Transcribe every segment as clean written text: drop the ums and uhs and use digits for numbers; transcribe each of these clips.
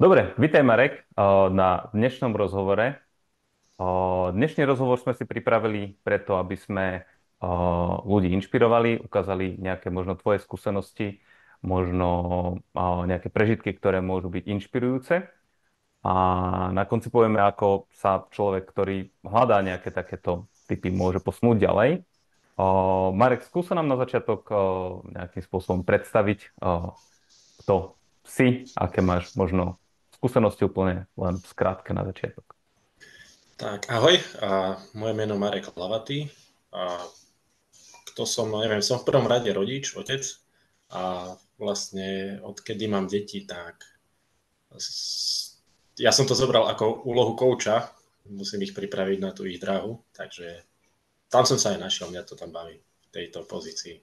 Dobre, vítaj Marek na dnešnom rozhovore. Dnešný rozhovor sme si pripravili preto, aby sme ľudí inšpirovali, ukázali nejaké možno tvoje skúsenosti, možno nejaké prežitky, ktoré môžu byť inšpirujúce. A na konci povieme, ako sa človek, ktorý hľadá nejaké takéto typy, môže posunúť ďalej. Marek, skúsa nám na začiatok nejakým spôsobom predstaviť, kto si, aké máš možno skúsenosti úplne len v skratke na začiatok. Tak, ahoj, moje meno Marek Hlavatý. Kto som, no neviem, som v prvom rade rodič, otec a vlastne odkedy mám deti, tak ja som to zobral ako úlohu kouča, musím ich pripraviť na tú ich dráhu, takže tam som sa aj našiel, mňa to tam baví v tejto pozícii.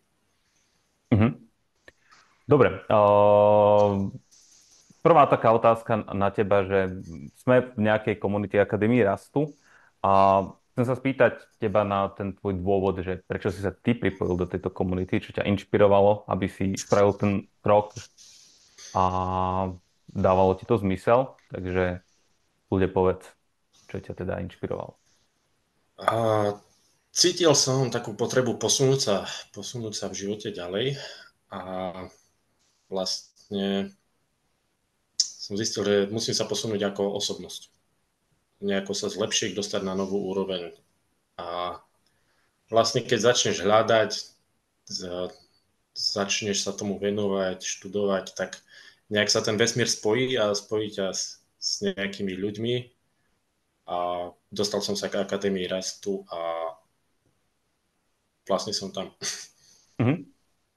Mhm. Dobre. Prvá taká otázka na teba, že sme v nejakej komunite Akadémie rastu a chcem sa spýtať teba na ten tvoj dôvod, že prečo si sa ty pripojil do tejto komunity, čo ťa inšpirovalo, aby si spravil ten krok a dávalo ti to zmysel. Takže ľudia povedz, čo ťa teda inšpirovalo. A cítil som takú potrebu posunúť sa v živote ďalej a vlastne som zistil, že musím sa posunúť ako osobnosť. Nejako sa zlepšiť, dostať na novú úroveň. A vlastne keď začneš hľadať, začneš sa tomu venovať, študovať, tak nejak sa ten vesmír spojí a spojí ťa s nejakými ľuďmi a dostal som sa k Akadémii rastu a vlastne som tam. Mhm.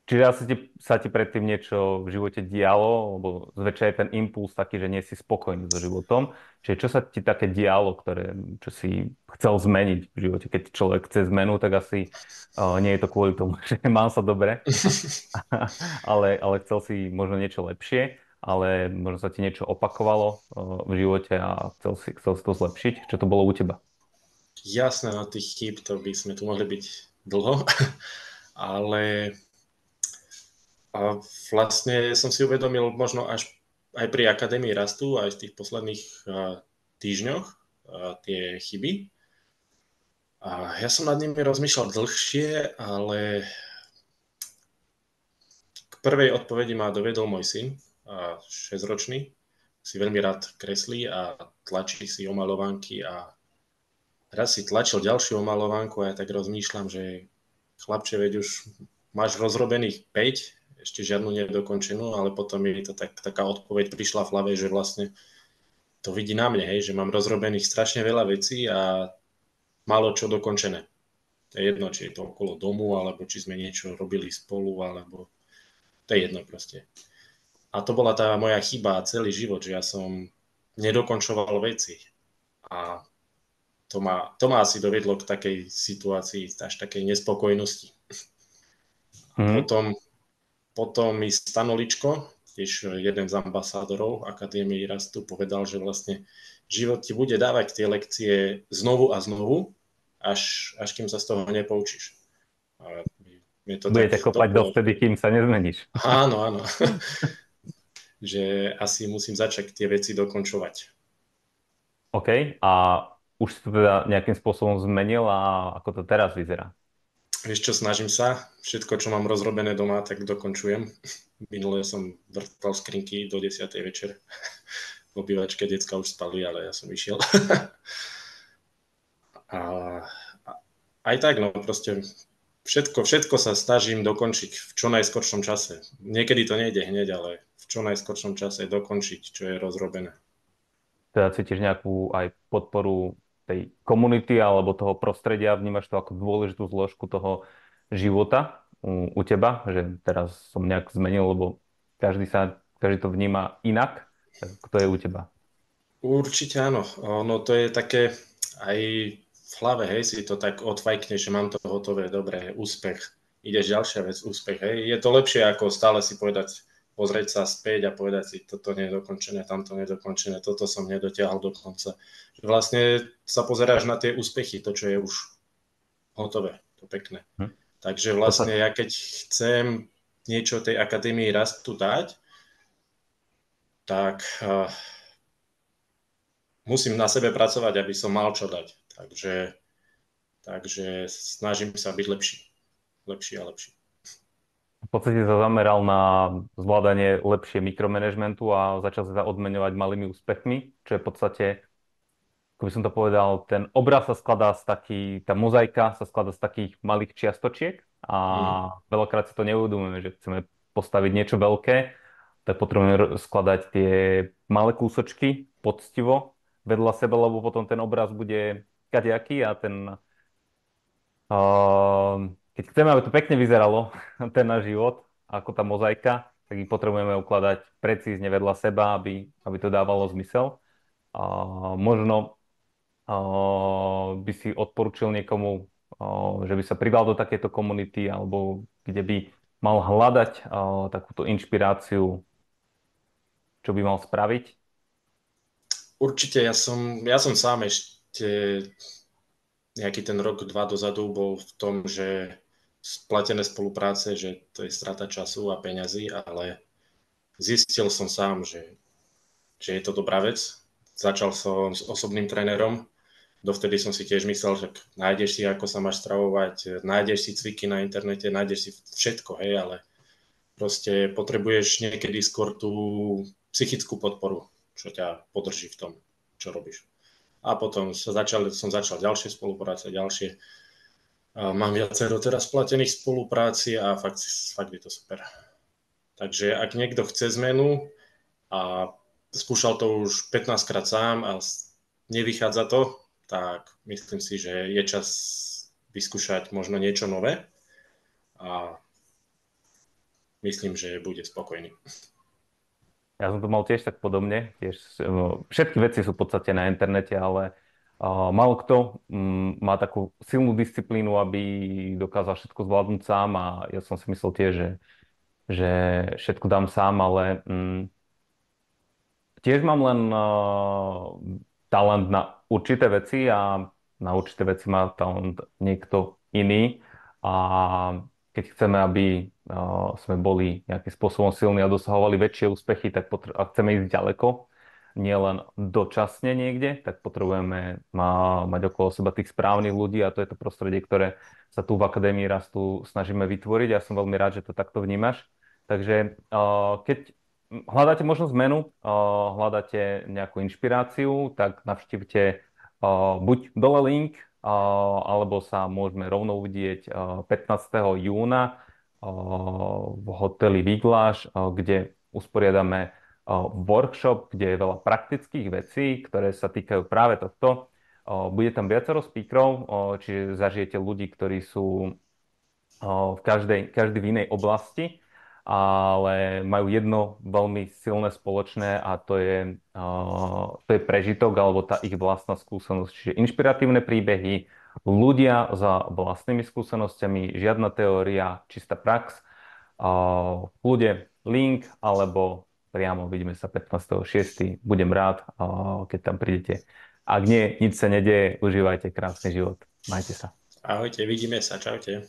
Čiže asi sa ti predtým niečo v živote dialo, lebo zväčša je ten impuls taký, že nie si spokojný so životom. Čiže čo sa ti také dialo, čo si chcel zmeniť v živote? Keď človek chce zmenu, tak asi nie je to kvôli tomu, že mám sa dobre, ale chcel si možno niečo lepšie, ale možno sa ti niečo opakovalo v živote a chcel si to zlepšiť. Čo to bolo u teba? Jasné, na tých chýb to by sme tu mohli byť dlho, ale a vlastne som si uvedomil možno až aj pri Akadémii rastu, aj v tých posledných týždňoch tie chyby. A ja som nad nimi rozmýšľal dlhšie, ale k prvej odpovedi ma dovedol môj syn, 6-ročný. Si veľmi rád kreslí a tlačí si omaľovánky a raz si tlačil ďalšiu omaľovánku a ja tak rozmýšľam, že chlapče, veď už máš rozrobených 5, ešte žiadnu nedokončenú, ale potom mi to taká odpoveď prišla v hlave, že vlastne to vidí na mne, hej, že mám rozrobených strašne veľa vecí a málo čo dokončené. To je jedno, či je to okolo domu, alebo či sme niečo robili spolu, alebo to je jedno proste. A to bola tá moja chyba celý život, že ja som nedokončoval veci. A to ma asi dovedlo k takej situácii, až takej nespokojnosti. A Mhm. potom mi Stanoličko, tiež jeden z ambasádorov Akadémie rastu, povedal, že vlastne život ti bude dávať tie lekcie znovu a znovu, až kým sa z toho nepoučíš. A je to Bude tak ťa kopať dobre. dovtedy, kým sa nezmeníš. Áno, áno. Že asi musím začať tie veci dokončovať. OK. A už si to teda nejakým spôsobom zmenil a ako to teraz vyzerá? Vieš čo, snažím sa. Všetko, čo mám rozrobené doma, tak dokončujem. Minule som vrtal skrinky do 10. večer. V obývačke decka už spali, ale ja som išiel. A aj tak, no proste všetko sa snažím dokončiť v čo najskoršom čase. Niekedy to nejde hneď, ale v čo najskoršom čase dokončiť, čo je rozrobené. Teda cítiš nejakú aj podporu tej komunity alebo toho prostredia, vnímaš to ako dôležitú zložku toho života u teba, že teraz som nejak zmenil, lebo každý to vníma inak, tak ako to je u teba. Určite áno. No to je také aj v hlave, hej, si to tak odfajkne, že mám to hotové, dobre, úspech. Ideš ďalšia vec, úspech, hej. Je to lepšie, ako stále si povedať, pozrieť sa späť a povedať si, toto nie je dokončené, tamto nedokončené, toto som nedotiahol do konca. Vlastne sa pozeráš na tie úspechy, to, čo je už hotové, to pekné. Hm. Takže To sa, vlastne ja keď chcem niečo tej akadémii rastu dať, tak musím na sebe pracovať, aby som mal čo dať. Takže snažím sa byť lepší. Lepší a lepší. V podstate sa zameral na zvládanie lepšie mikromanagementu a začal sa odmeňovať malými úspechmi, čo je v podstate, ako by som to povedal, ten obraz sa skladá tá mozaika sa skladá z takých malých čiastočiek a Mm. veľakrát si to neuvedomujeme, že chceme postaviť niečo veľké, tak potrebujeme skladať tie malé kúsočky poctivo vedľa seba, lebo potom ten obraz bude kadejaký a keď chceme, aby to pekne vyzeralo, ten náš život, ako tá mozaika, tak ich potrebujeme ukladať precízne vedľa seba, aby to dávalo zmysel. Možno by si odporučil niekomu, že by sa pridal do takéto komunity, alebo kde by mal hľadať takúto inšpiráciu, čo by mal spraviť? Určite ja som sám ešte nejaký ten rok, dva dozadu bol v tom, že splatené spolupráce, že to je strata času a peňazí, ale zistil som sám, že je to dobrá vec. Začal som s osobným trénerom, dovtedy som si tiež myslel, že nájdeš si, ako sa máš stravovať, nájdeš si cviky na internete, nájdeš si všetko, hej, ale proste potrebuješ niekedy skôr tú psychickú podporu, čo ťa podrží v tom, čo robíš. A potom som začal ďalšie spolupráce, ďalšie. Mám viacero teraz platených spolupráci a fakt je to super. Takže ak niekto chce zmenu a skúšal to už 15 krát sám a nevychádza to, tak myslím si, že je čas vyskúšať možno niečo nové a myslím, že bude spokojný. Ja som to mal tiež tak podobne. Všetky veci sú v podstate na internete, ale málo kto má takú silnú disciplínu, aby dokázal všetko zvládnuť sám a ja som si myslel tiež, že všetko dám sám, ale tiež mám len talent na určité veci a na určité veci má talent niekto iný. A keď chceme, aby sme boli nejakým spôsobom silní a dosahovali väčšie úspechy, a chceme ísť ďaleko, nielen dočasne niekde, tak potrebujeme mať okolo seba tých správnych ľudí a to je to prostredie, ktoré sa tu v Akadémii Rastu snažíme vytvoriť. Ja som veľmi rád, že to takto vnímaš. Takže keď hľadáte možno zmenu, hľadáte nejakú inšpiráciu, tak navštívte buď dole link, alebo sa môžeme rovno uvidieť 15. júna v hoteli Vigláš, kde usporiadame workshop, kde je veľa praktických vecí, ktoré sa týkajú práve tohto. Bude tam viacero speakerov, čiže zažijete ľudí, ktorí sú každý v inej oblasti, ale majú jedno veľmi silné spoločné a to je prežitok alebo tá ich vlastná skúsenosť. Čiže inšpiratívne príbehy, ľudia za vlastnými skúsenosťami, žiadna teória, čistá prax. Kľude link alebo priamo vidíme sa 15.6. Budem rád, keď tam prídete. Ak nie, nič sa nedieje, užívajte krásny život. Majte sa. Ahojte, vidíme sa, čaute.